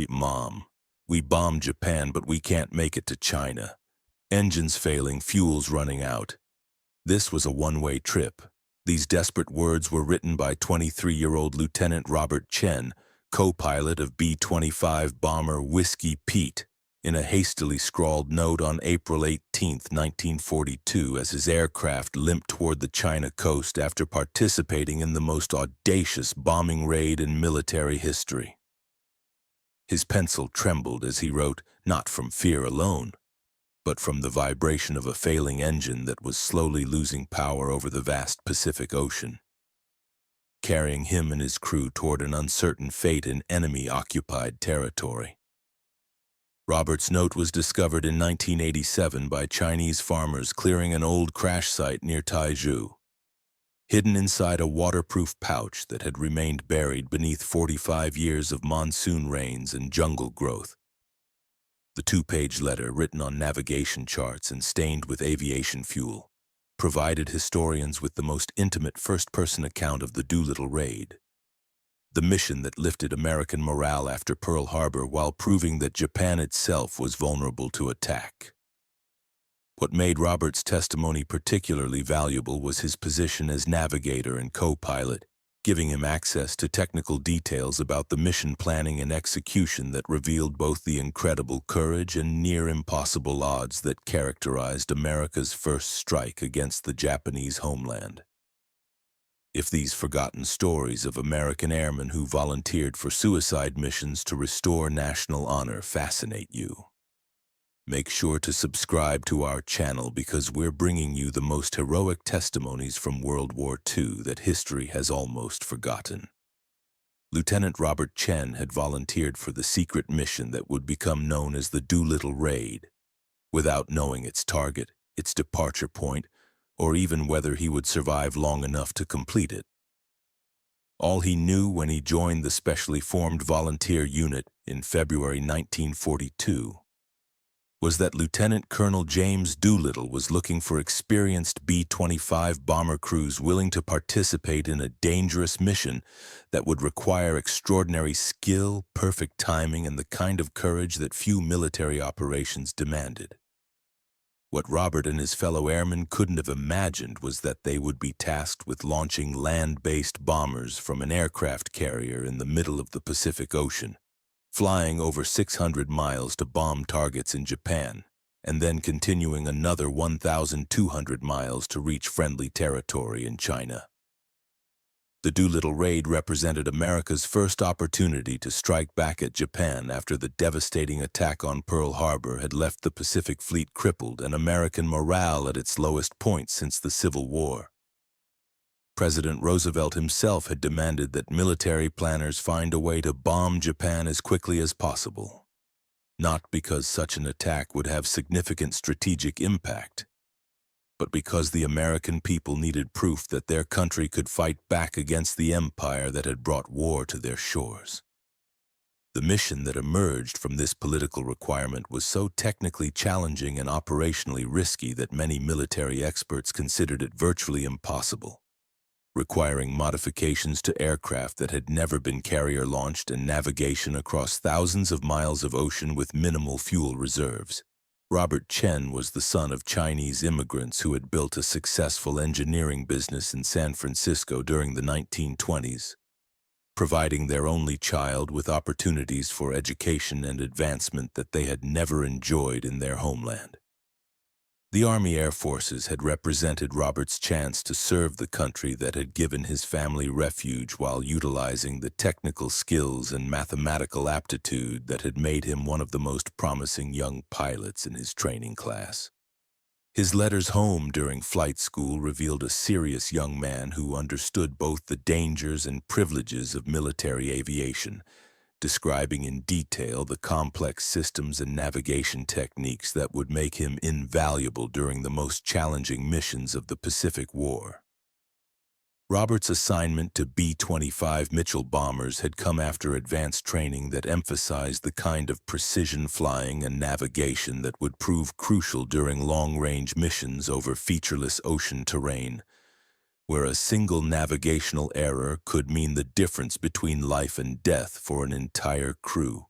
Mom, we bombed Japan, but we can't make it to China. Engines failing, fuel's running out. This was a one-way trip. These desperate words were written by 23-year-old Lieutenant Robert Chen, co-pilot of B-25 bomber Whiskey Pete, in a hastily scrawled note on April 18, 1942, as his aircraft limped toward the China coast after participating in the most audacious bombing raid in military history. His pencil trembled as he wrote, not from fear alone, but from the vibration of a failing engine that was slowly losing power over the vast Pacific Ocean, carrying him and his crew toward an uncertain fate in enemy-occupied territory. Robert's note was discovered in 1987 by Chinese farmers clearing an old crash site near Taizhou, hidden inside a waterproof pouch that had remained buried beneath 45 years of monsoon rains and jungle growth. The two-page letter, written on navigation charts and stained with aviation fuel, provided historians with the most intimate first-person account of the Doolittle Raid, the mission that lifted American morale after Pearl Harbor while proving that Japan itself was vulnerable to attack. What made Robert's testimony particularly valuable was his position as navigator and co-pilot, giving him access to technical details about the mission planning and execution that revealed both the incredible courage and near-impossible odds that characterized America's first strike against the Japanese homeland. If these forgotten stories of American airmen who volunteered for suicide missions to restore national honor fascinate you, make sure to subscribe to our channel because we're bringing you the most heroic testimonies from World War II that history has almost forgotten. Lieutenant Robert Chen had volunteered for the secret mission that would become known as the Doolittle Raid, without knowing its target, its departure point, or even whether he would survive long enough to complete it. All he knew when he joined the specially formed volunteer unit in February 1942 was that Lieutenant Colonel James Doolittle was looking for experienced B-25 bomber crews willing to participate in a dangerous mission that would require extraordinary skill, perfect timing, and the kind of courage that few military operations demanded. What Robert and his fellow airmen couldn't have imagined was that they would be tasked with launching land-based bombers from an aircraft carrier in the middle of the Pacific Ocean, flying over 600 miles to bomb targets in Japan, and then continuing another 1,200 miles to reach friendly territory in China. The Doolittle Raid represented America's first opportunity to strike back at Japan after the devastating attack on Pearl Harbor had left the Pacific Fleet crippled and American morale at its lowest point since the Civil War. President Roosevelt himself had demanded that military planners find a way to bomb Japan as quickly as possible, not because such an attack would have significant strategic impact, but because the American people needed proof that their country could fight back against the empire that had brought war to their shores. The mission that emerged from this political requirement was so technically challenging and operationally risky that many military experts considered it virtually impossible, requiring modifications to aircraft that had never been carrier-launched and navigation across thousands of miles of ocean with minimal fuel reserves. Robert Chen was the son of Chinese immigrants who had built a successful engineering business in San Francisco during the 1920s, providing their only child with opportunities for education and advancement that they had never enjoyed in their homeland. The Army Air Forces had represented Robert's chance to serve the country that had given his family refuge while utilizing the technical skills and mathematical aptitude that had made him one of the most promising young pilots in his training class. His letters home during flight school revealed a serious young man who understood both the dangers and privileges of military aviation, describing in detail the complex systems and navigation techniques that would make him invaluable during the most challenging missions of the Pacific War. Robert's assignment to B-25 Mitchell bombers had come after advanced training that emphasized the kind of precision flying and navigation that would prove crucial during long-range missions over featureless ocean terrain, where a single navigational error could mean the difference between life and death for an entire crew.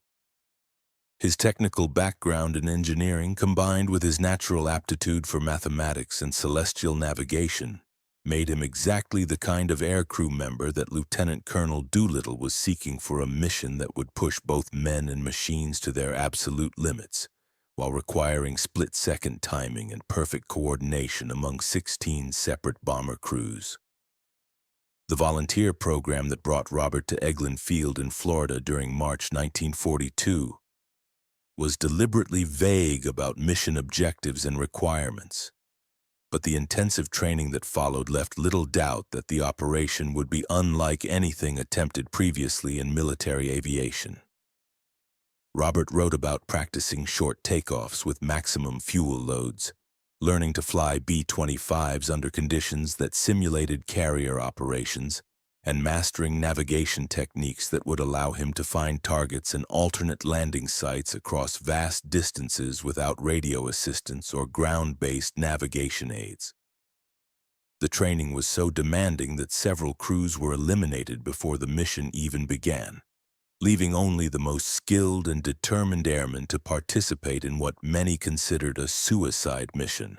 His technical background in engineering, combined with his natural aptitude for mathematics and celestial navigation, made him exactly the kind of aircrew member that Lieutenant Colonel Doolittle was seeking for a mission that would push both men and machines to their absolute limits, while requiring split-second timing and perfect coordination among 16 separate bomber crews. The volunteer program that brought Robert to Eglin Field in Florida during March 1942 was deliberately vague about mission objectives and requirements, but the intensive training that followed left little doubt that the operation would be unlike anything attempted previously in military aviation. Robert wrote about practicing short takeoffs with maximum fuel loads, learning to fly B-25s under conditions that simulated carrier operations, and mastering navigation techniques that would allow him to find targets and alternate landing sites across vast distances without radio assistance or ground-based navigation aids. The training was so demanding that several crews were eliminated before the mission even began, leaving only the most skilled and determined airmen to participate in what many considered a suicide mission.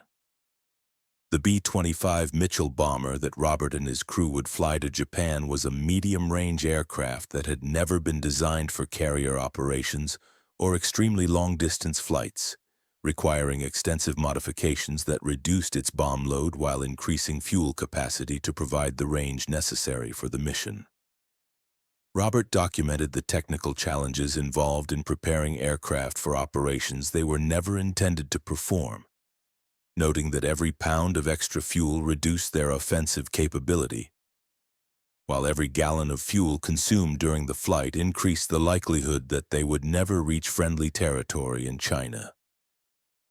The B-25 Mitchell bomber that Robert and his crew would fly to Japan was a medium-range aircraft that had never been designed for carrier operations or extremely long-distance flights, requiring extensive modifications that reduced its bomb load while increasing fuel capacity to provide the range necessary for the mission. Robert documented the technical challenges involved in preparing aircraft for operations they were never intended to perform, noting that every pound of extra fuel reduced their offensive capability, while every gallon of fuel consumed during the flight increased the likelihood that they would never reach friendly territory in China.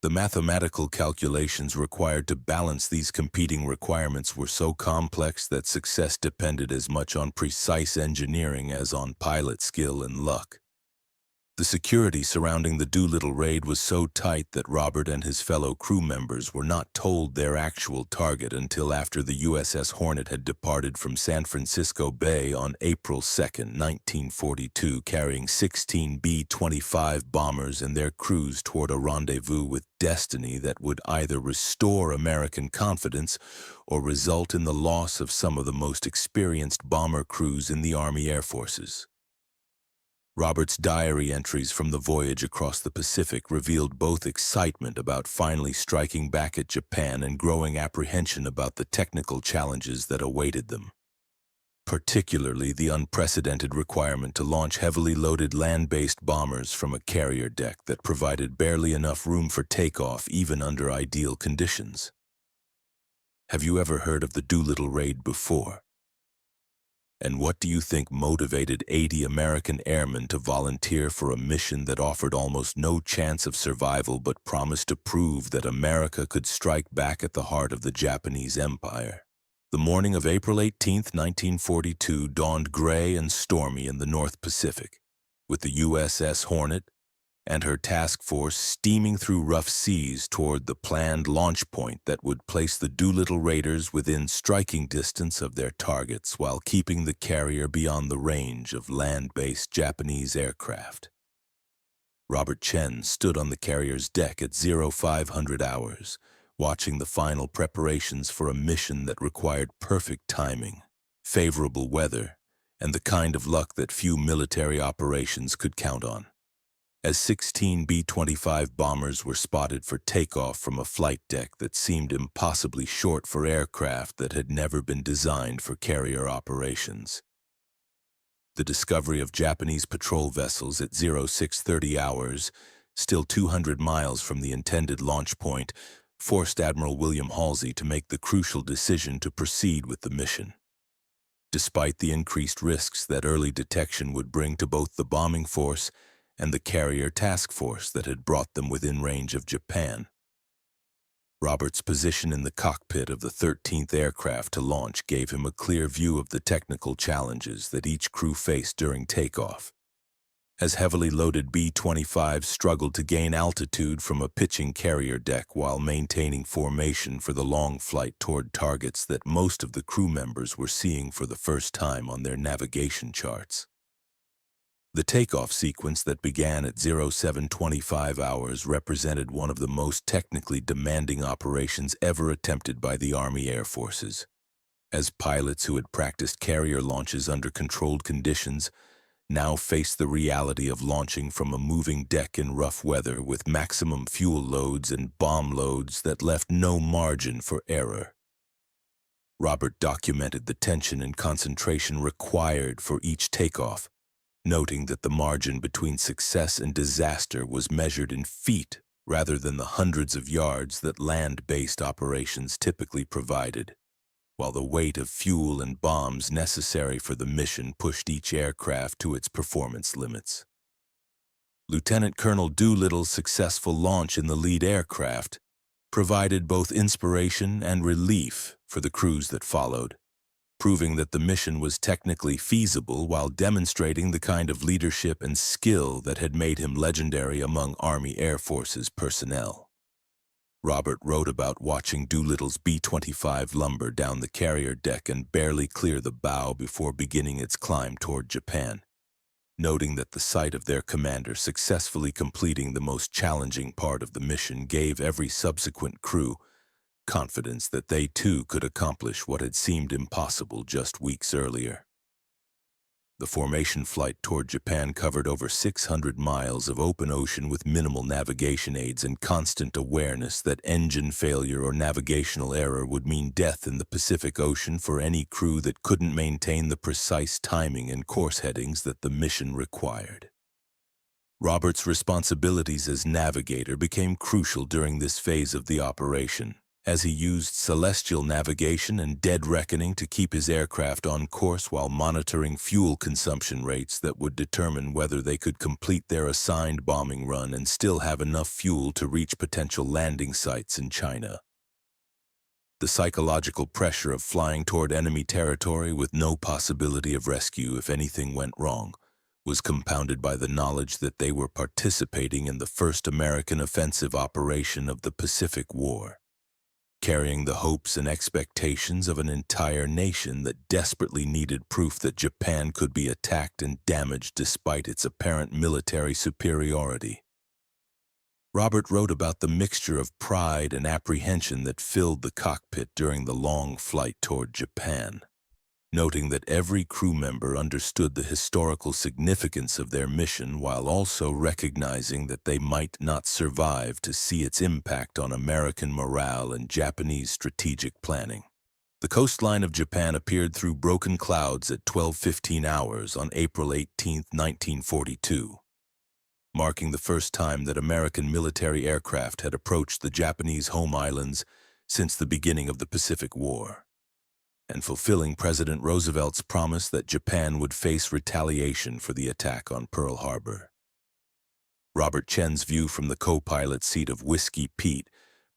The mathematical calculations required to balance these competing requirements were so complex that success depended as much on precise engineering as on pilot skill and luck. The security surrounding the Doolittle Raid was so tight that Robert and his fellow crew members were not told their actual target until after the USS Hornet had departed from San Francisco Bay on April 2, 1942, carrying 16 B-25 bombers and their crews toward a rendezvous with destiny that would either restore American confidence or result in the loss of some of the most experienced bomber crews in the Army Air Forces. Robert's diary entries from the voyage across the Pacific revealed both excitement about finally striking back at Japan and growing apprehension about the technical challenges that awaited them, particularly the unprecedented requirement to launch heavily loaded land-based bombers from a carrier deck that provided barely enough room for takeoff even under ideal conditions. Have you ever heard of the Doolittle Raid before? And what do you think motivated 80 American airmen to volunteer for a mission that offered almost no chance of survival but promised to prove that America could strike back at the heart of the Japanese Empire? The morning of April 18, 1942 dawned gray and stormy in the North Pacific, with the USS Hornet and her task force steaming through rough seas toward the planned launch point that would place the Doolittle Raiders within striking distance of their targets while keeping the carrier beyond the range of land-based Japanese aircraft. Robert Chen stood on the carrier's deck at 0500 hours, watching the final preparations for a mission that required perfect timing, favorable weather, and the kind of luck that few military operations could count on. As 16 B-25 bombers were spotted for takeoff from a flight deck that seemed impossibly short for aircraft that had never been designed for carrier operations. The discovery of Japanese patrol vessels at 0630 hours, still 200 miles from the intended launch point, forced Admiral William Halsey to make the crucial decision to proceed with the mission. Despite the increased risks that early detection would bring to both the bombing force and the carrier task force that had brought them within range of Japan, Robert's position in the cockpit of the 13th aircraft to launch gave him a clear view of the technical challenges that each crew faced during takeoff. As heavily loaded B-25s struggled to gain altitude from a pitching carrier deck while maintaining formation for the long flight toward targets that most of the crew members were seeing for the first time on their navigation charts. The takeoff sequence that began at 0725 hours represented one of the most technically demanding operations ever attempted by the Army Air Forces. As pilots who had practiced carrier launches under controlled conditions now faced the reality of launching from a moving deck in rough weather with maximum fuel loads and bomb loads that left no margin for error. Robert documented the tension and concentration required for each takeoff, noting that the margin between success and disaster was measured in feet rather than the hundreds of yards that land-based operations typically provided, while the weight of fuel and bombs necessary for the mission pushed each aircraft to its performance limits. Lieutenant Colonel Doolittle's successful launch in the lead aircraft provided both inspiration and relief for the crews that followed, proving that the mission was technically feasible while demonstrating the kind of leadership and skill that had made him legendary among Army Air Forces personnel. Robert wrote about watching Doolittle's B-25 lumber down the carrier deck and barely clear the bow before beginning its climb toward Japan, noting that the sight of their commander successfully completing the most challenging part of the mission gave every subsequent crew confidence that they too could accomplish what had seemed impossible just weeks earlier. The formation flight toward Japan covered over 600 miles of open ocean with minimal navigation aids and constant awareness that engine failure or navigational error would mean death in the Pacific Ocean for any crew that couldn't maintain the precise timing and course headings that the mission required. Robert's responsibilities as navigator became crucial during this phase of the operation, as he used celestial navigation and dead reckoning to keep his aircraft on course while monitoring fuel consumption rates that would determine whether they could complete their assigned bombing run and still have enough fuel to reach potential landing sites in China. The psychological pressure of flying toward enemy territory with no possibility of rescue if anything went wrong was compounded by the knowledge that they were participating in the first American offensive operation of the Pacific War, carrying the hopes and expectations of an entire nation that desperately needed proof that Japan could be attacked and damaged despite its apparent military superiority. Robert wrote about the mixture of pride and apprehension that filled the cockpit during the long flight toward Japan, noting that every crew member understood the historical significance of their mission while also recognizing that they might not survive to see its impact on American morale and Japanese strategic planning. The coastline of Japan appeared through broken clouds at 12:15 hours on April 18, 1942, marking the first time that American military aircraft had approached the Japanese home islands since the beginning of the Pacific War, and fulfilling President Roosevelt's promise that Japan would face retaliation for the attack on Pearl Harbor. Robert Chen's view from the co-pilot seat of Whiskey Pete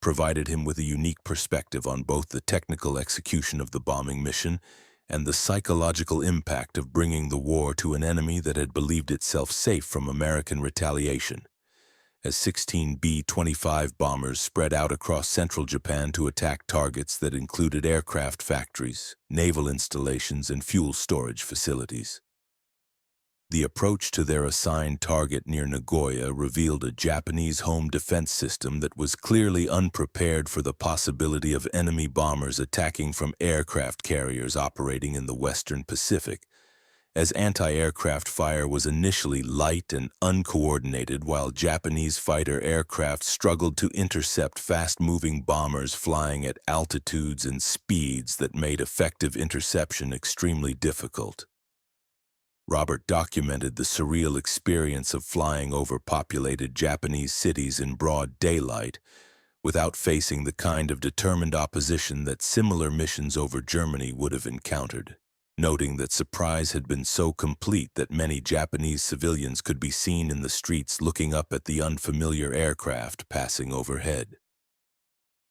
provided him with a unique perspective on both the technical execution of the bombing mission and the psychological impact of bringing the war to an enemy that had believed itself safe from American retaliation, as 16 B-25 bombers spread out across central Japan to attack targets that included aircraft factories, naval installations, and fuel storage facilities. The approach to their assigned target near Nagoya revealed a Japanese home defense system that was clearly unprepared for the possibility of enemy bombers attacking from aircraft carriers operating in the Western Pacific, as anti-aircraft fire was initially light and uncoordinated while Japanese fighter aircraft struggled to intercept fast-moving bombers flying at altitudes and speeds that made effective interception extremely difficult. Robert documented the surreal experience of flying over populated Japanese cities in broad daylight without facing the kind of determined opposition that similar missions over Germany would have encountered, noting that surprise had been so complete that many Japanese civilians could be seen in the streets looking up at the unfamiliar aircraft passing overhead.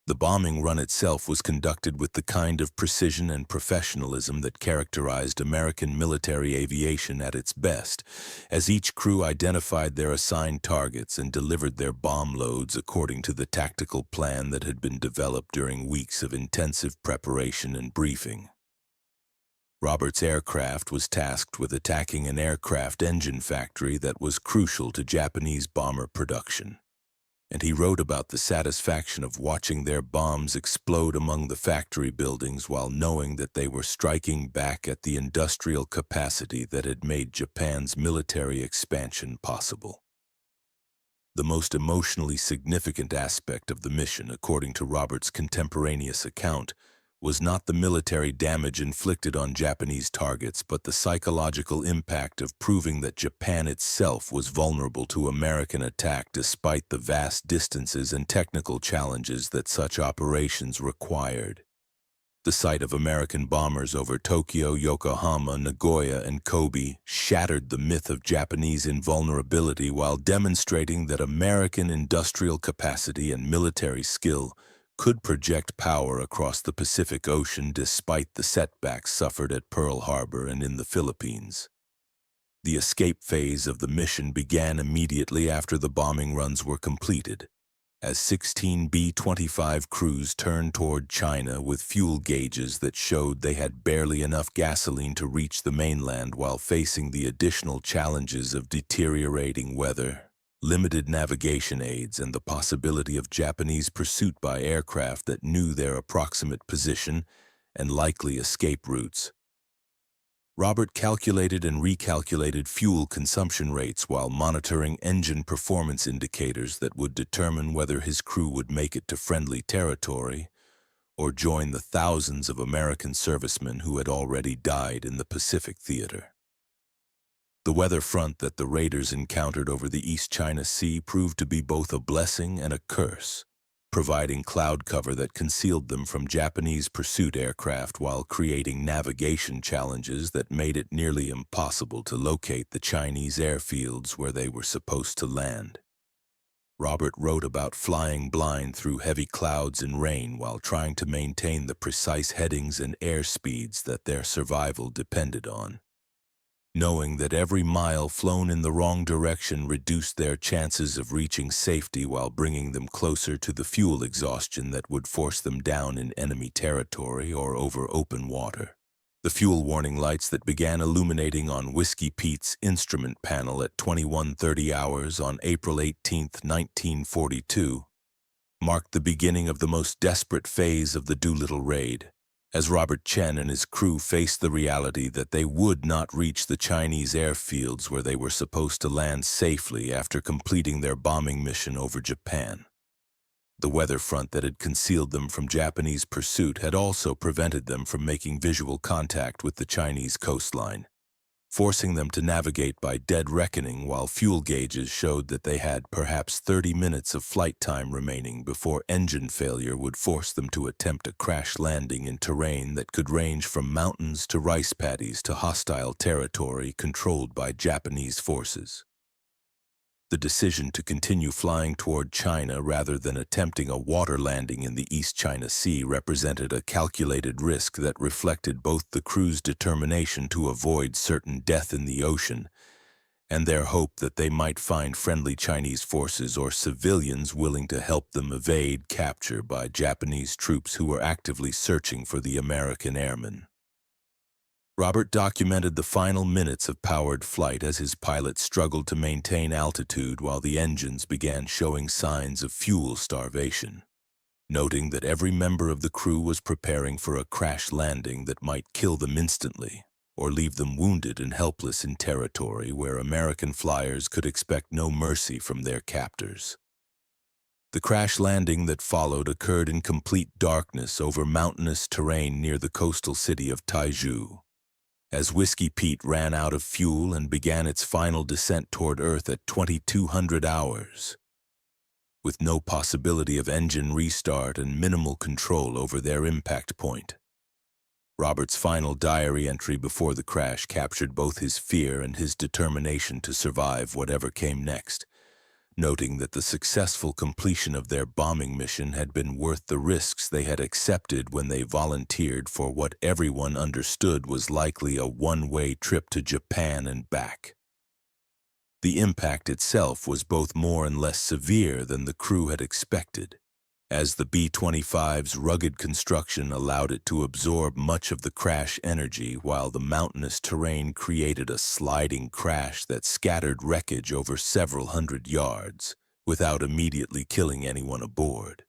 The bombing run itself was conducted with the kind of precision and professionalism that characterized American military aviation at its best, as each crew identified their assigned targets and delivered their bomb loads according to the tactical plan that had been developed during weeks of intensive preparation and briefing. Robert's aircraft was tasked with attacking an aircraft engine factory that was crucial to Japanese bomber production, and he wrote about the satisfaction of watching their bombs explode among the factory buildings while knowing that they were striking back at the industrial capacity that had made Japan's military expansion possible. The most emotionally significant aspect of the mission, according to Robert's contemporaneous account, was not the military damage inflicted on Japanese targets, but the psychological impact of proving that Japan itself was vulnerable to American attack despite the vast distances and technical challenges that such operations required. The sight of American bombers over Tokyo, Yokohama, Nagoya, and Kobe shattered the myth of Japanese invulnerability while demonstrating that American industrial capacity and military skill could project power across the Pacific Ocean despite the setbacks suffered at Pearl Harbor and in the Philippines. The escape phase of the mission began immediately after the bombing runs were completed, as 16 B-25 crews turned toward China with fuel gauges that showed they had barely enough gasoline to reach the mainland while facing the additional challenges of deteriorating weather, limited navigation aids, and the possibility of Japanese pursuit by aircraft that knew their approximate position and likely escape routes. Robert calculated and recalculated fuel consumption rates while monitoring engine performance indicators that would determine whether his crew would make it to friendly territory or join the thousands of American servicemen who had already died in the Pacific theater. The weather front that the raiders encountered over the East China Sea proved to be both a blessing and a curse, providing cloud cover that concealed them from Japanese pursuit aircraft while creating navigation challenges that made it nearly impossible to locate the Chinese airfields where they were supposed to land. Robert wrote about flying blind through heavy clouds and rain while trying to maintain the precise headings and airspeeds that their survival depended on, knowing that every mile flown in the wrong direction reduced their chances of reaching safety while bringing them closer to the fuel exhaustion that would force them down in enemy territory or over open water. The fuel warning lights that began illuminating on Whiskey Pete's instrument panel at 21:30 hours on April 18, 1942, marked the beginning of the most desperate phase of the Doolittle Raid, as Robert Chen and his crew faced the reality that they would not reach the Chinese airfields where they were supposed to land safely after completing their bombing mission over Japan. The weather front that had concealed them from Japanese pursuit had also prevented them from making visual contact with the Chinese coastline, forcing them to navigate by dead reckoning while fuel gauges showed that they had perhaps 30 minutes of flight time remaining before engine failure would force them to attempt a crash landing in terrain that could range from mountains to rice paddies to hostile territory controlled by Japanese forces. The decision to continue flying toward China rather than attempting a water landing in the East China Sea represented a calculated risk that reflected both the crew's determination to avoid certain death in the ocean and their hope that they might find friendly Chinese forces or civilians willing to help them evade capture by Japanese troops who were actively searching for the American airmen. Robert documented the final minutes of powered flight as his pilot struggled to maintain altitude while the engines began showing signs of fuel starvation, noting that every member of the crew was preparing for a crash landing that might kill them instantly or leave them wounded and helpless in territory where American flyers could expect no mercy from their captors. The crash landing that followed occurred in complete darkness over mountainous terrain near the coastal city of Taizhou, as Whiskey Pete ran out of fuel and began its final descent toward Earth at 2200 hours, with no possibility of engine restart and minimal control over their impact point. Robert's final diary entry before the crash captured both his fear and his determination to survive whatever came next, noting that the successful completion of their bombing mission had been worth the risks they had accepted when they volunteered for what everyone understood was likely a one-way trip to Japan and back. The impact itself was both more and less severe than the crew had expected, as the B-25's rugged construction allowed it to absorb much of the crash energy, while the mountainous terrain created a sliding crash that scattered wreckage over several hundred yards, without immediately killing anyone aboard.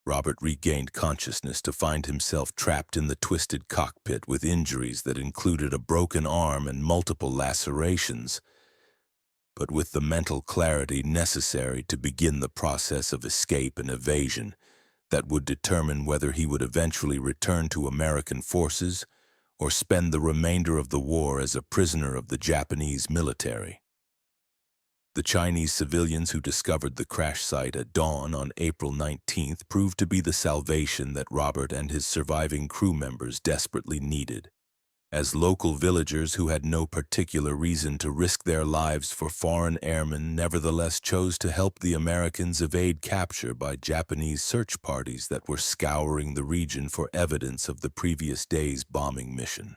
Robert regained consciousness to find himself trapped in the twisted cockpit with injuries that included a broken arm and multiple lacerations, but with the mental clarity necessary to begin the process of escape and evasion that would determine whether he would eventually return to American forces or spend the remainder of the war as a prisoner of the Japanese military. The Chinese civilians who discovered the crash site at dawn on April 19th proved to be the salvation that Robert and his surviving crew members desperately needed, as local villagers who had no particular reason to risk their lives for foreign airmen nevertheless chose to help the Americans evade capture by Japanese search parties that were scouring the region for evidence of the previous day's bombing mission.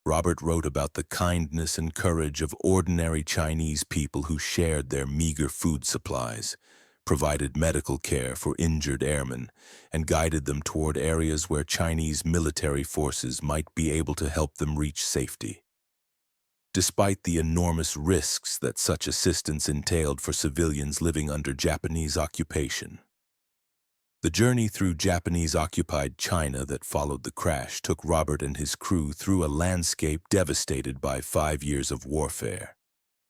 Robert wrote about the kindness and courage of ordinary Chinese people who shared their meager food supplies, provided medical care for injured airmen, and guided them toward areas where Chinese military forces might be able to help them reach safety. Despite the enormous risks that such assistance entailed for civilians living under Japanese occupation, the journey through Japanese-occupied China that followed the crash took Robert and his crew through a landscape devastated by 5 years of warfare.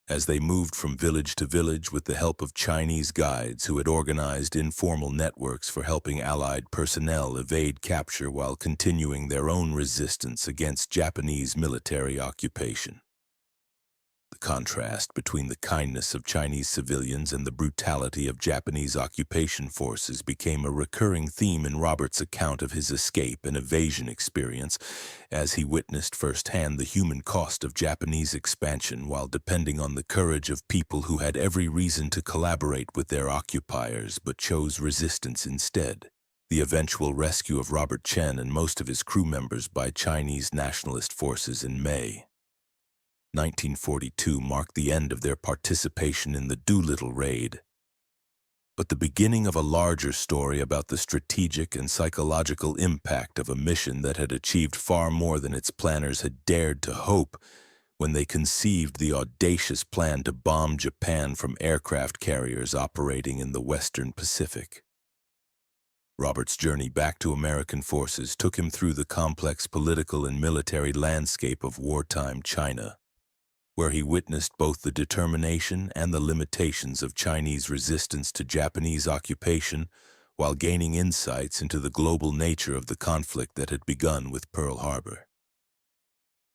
As they moved from village to village with the help of Chinese guides who had organized informal networks for helping Allied personnel evade capture while continuing their own resistance against Japanese military occupation. The contrast between the kindness of Chinese civilians and the brutality of Japanese occupation forces became a recurring theme in Robert's account of his escape and evasion experience, as he witnessed firsthand the human cost of Japanese expansion while depending on the courage of people who had every reason to collaborate with their occupiers but chose resistance instead. The eventual rescue of Robert Chen and most of his crew members by Chinese nationalist forces in May 1942 marked the end of their participation in the Doolittle Raid, but the beginning of a larger story about the strategic and psychological impact of a mission that had achieved far more than its planners had dared to hope when they conceived the audacious plan to bomb Japan from aircraft carriers operating in the Western Pacific. Robert's journey back to American forces took him through the complex political and military landscape of wartime China, where he witnessed both the determination and the limitations of Chinese resistance to Japanese occupation while gaining insights into the global nature of the conflict that had begun with Pearl Harbor.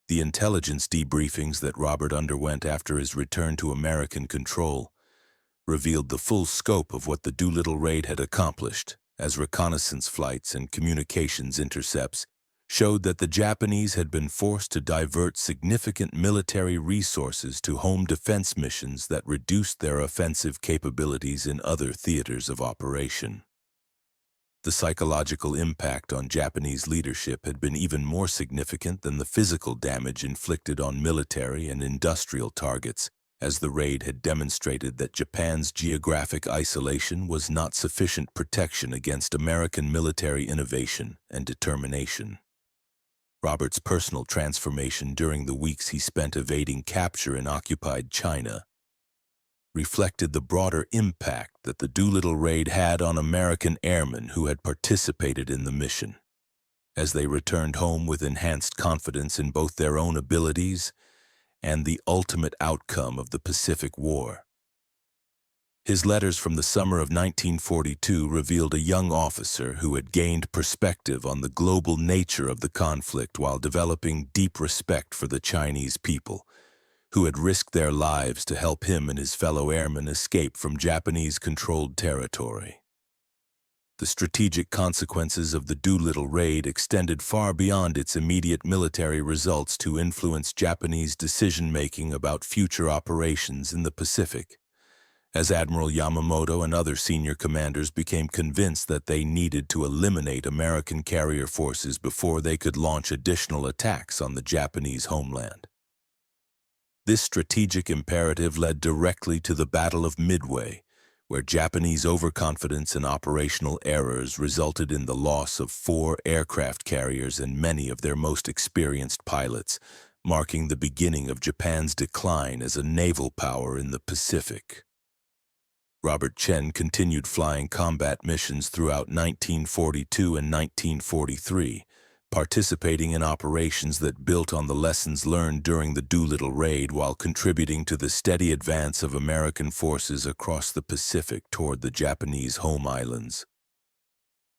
The intelligence debriefings that Robert underwent after his return to American control revealed the full scope of what the Doolittle Raid had accomplished, as reconnaissance flights and communications intercepts showed that the Japanese had been forced to divert significant military resources to home defense missions that reduced their offensive capabilities in other theaters of operation. The psychological impact on Japanese leadership had been even more significant than the physical damage inflicted on military and industrial targets, as the raid had demonstrated that Japan's geographic isolation was not sufficient protection against American military innovation and determination. Robert's personal transformation during the weeks he spent evading capture in occupied China reflected the broader impact that the Doolittle Raid had on American airmen who had participated in the mission, as they returned home with enhanced confidence in both their own abilities and the ultimate outcome of the Pacific War. His letters from the summer of 1942 revealed a young officer who had gained perspective on the global nature of the conflict while developing deep respect for the Chinese people, who had risked their lives to help him and his fellow airmen escape from Japanese-controlled territory. The strategic consequences of the Doolittle Raid extended far beyond its immediate military results to influence Japanese decision-making about future operations in the Pacific, as Admiral Yamamoto and other senior commanders became convinced that they needed to eliminate American carrier forces before they could launch additional attacks on the Japanese homeland. This strategic imperative led directly to the Battle of Midway, where Japanese overconfidence and operational errors resulted in the loss of 4 aircraft carriers and many of their most experienced pilots, marking the beginning of Japan's decline as a naval power in the Pacific. Robert Chen continued flying combat missions throughout 1942 and 1943, participating in operations that built on the lessons learned during the Doolittle Raid while contributing to the steady advance of American forces across the Pacific toward the Japanese home islands.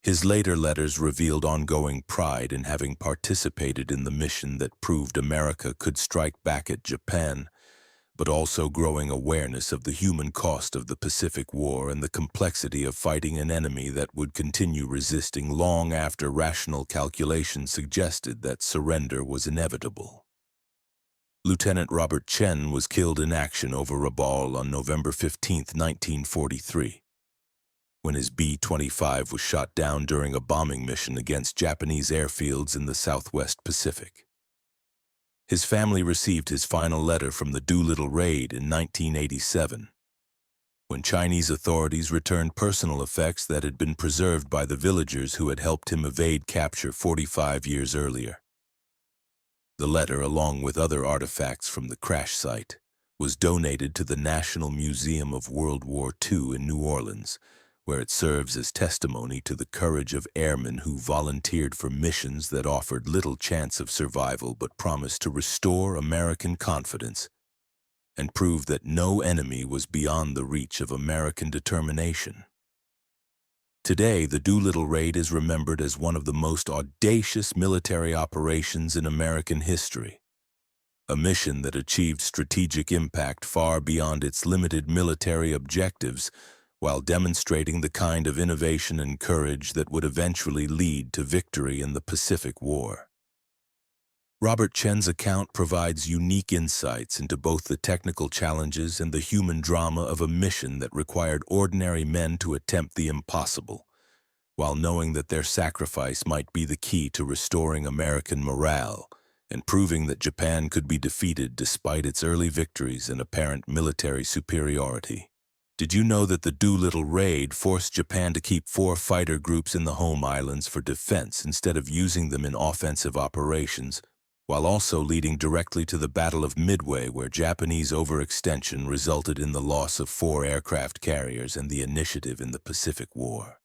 His later letters revealed ongoing pride in having participated in the mission that proved America could strike back at Japan, but also growing awareness of the human cost of the Pacific War and the complexity of fighting an enemy that would continue resisting long after rational calculation suggested that surrender was inevitable. Lieutenant Robert Chen was killed in action over Rabaul on November 15, 1943, when his B-25 was shot down during a bombing mission against Japanese airfields in the Southwest Pacific. His family received his final letter from the Doolittle Raid in 1987, when Chinese authorities returned personal effects that had been preserved by the villagers who had helped him evade capture 45 years earlier. The letter, along with other artifacts from the crash site, was donated to the National Museum of World War II in New Orleans, where it serves as testimony to the courage of airmen who volunteered for missions that offered little chance of survival but promised to restore American confidence and prove that no enemy was beyond the reach of American determination. Today, the Doolittle Raid is remembered as one of the most audacious military operations in American history, a mission that achieved strategic impact far beyond its limited military objectives, while demonstrating the kind of innovation and courage that would eventually lead to victory in the Pacific War. Robert Chen's account provides unique insights into both the technical challenges and the human drama of a mission that required ordinary men to attempt the impossible, while knowing that their sacrifice might be the key to restoring American morale and proving that Japan could be defeated despite its early victories and apparent military superiority. Did you know that the Doolittle Raid forced Japan to keep 4 fighter groups in the home islands for defense instead of using them in offensive operations, while also leading directly to the Battle of Midway, where Japanese overextension resulted in the loss of 4 aircraft carriers and the initiative in the Pacific War?